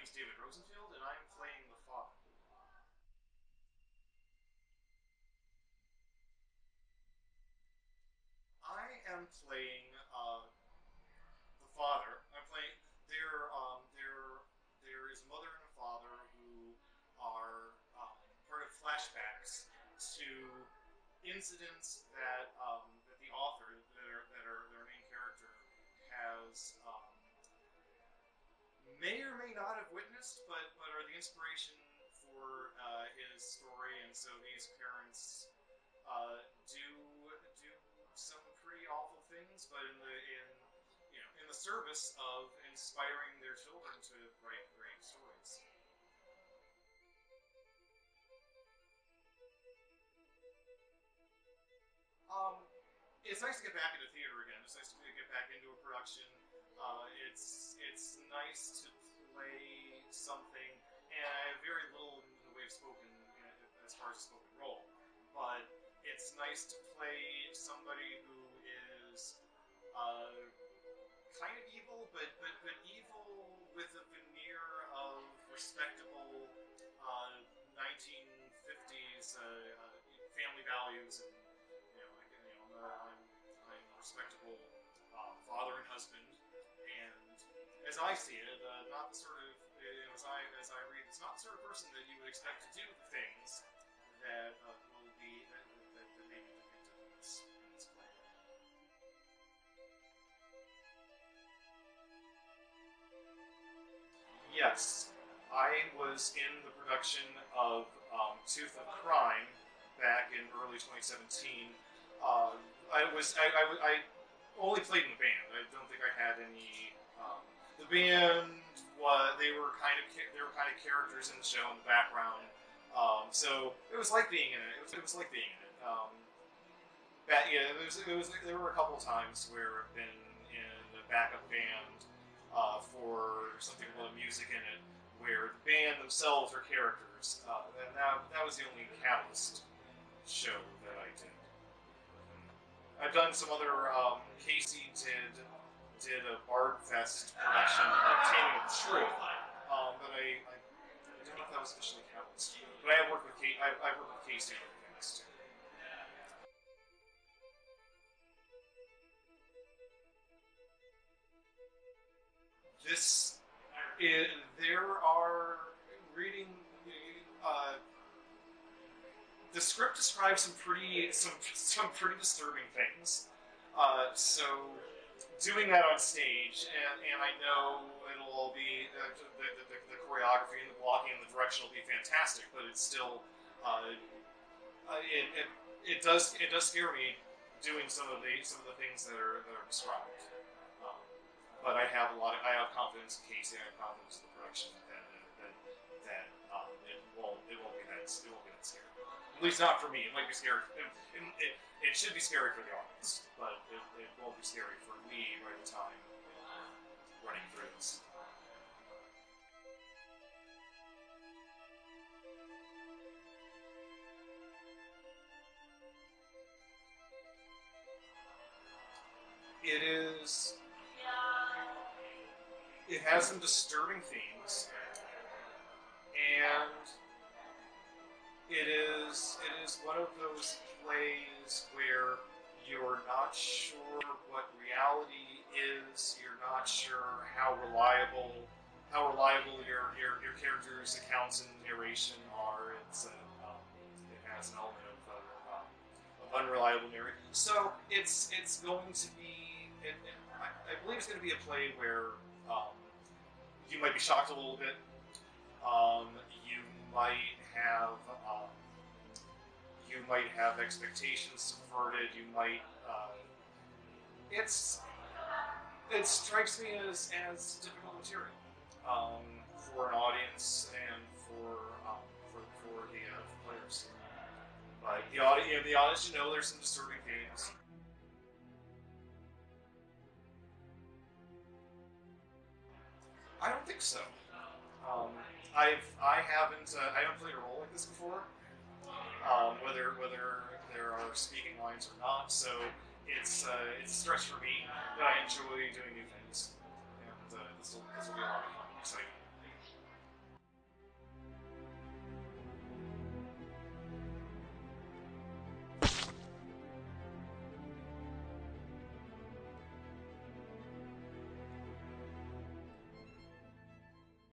name is David Rosenfield, and I'm playing the father. I am playing the father. I'm playing there is a mother and a father who are part of flashbacks to incidents that the author that are their main character has may or may not have witnessed, but are the inspiration for his story, and so these parents do some pretty awful things, but in the service of inspiring their children to write great stories. Um, it's nice to get back into theater again. It's nice to get back into a production. It's nice to play something, and I have very little in the way of spoken as far as a spoken role, but it's nice to play somebody who is kind of evil, but evil with a veneer of respectable 1950s family values, and I'm a respectable father and husband, and as I see it, not the sort of as I read, it's not the sort of person that you would expect to do the things that will be that may be depicted in this play. Yes, I was in the production of Tooth of Crime back in early 2017. I only played in the band. I don't think I had any. The band was they were kind of characters in the show in the background. So it was like being in it. It was like being in it. Yeah, there were a couple of times where I've been in a backup band for something with music in it, where the band themselves are characters, and that was the only Catalyst show that I did. I've done some other. Casey did a Bard Fest production of Taming of the Shrew, but I don't know if that was officially Catalyst. But I have worked with I've worked with Casey on things too. This there are reading. Uh, the script describes some pretty disturbing things. So doing that on stage, and I know it'll all be the choreography and the blocking and the direction will be fantastic, but it's still it does scare me doing some of the things that are described. Um, but I have confidence in Casey. I have confidence in the production that it won't be that scary. At least not for me. It might be scary. It should be scary for the audience, but it won't be scary for me by the time running through this. It is. It has some disturbing themes, and it is one of those plays where you're not sure what reality is. You're not sure how reliable your character's accounts and narration are. It has an element of unreliable narration. So it's going to be. I believe it's going to be a play where um, you might be shocked a little bit. You might have expectations subverted. You might it's it strikes me as difficult material for an audience and for the players. But the audience, there's some disturbing themes. I don't think so. I haven't played a role like this before. Whether there are speaking lines or not, so it's a stretch for me. But I enjoy doing new things, and this will be a lot of fun, exciting.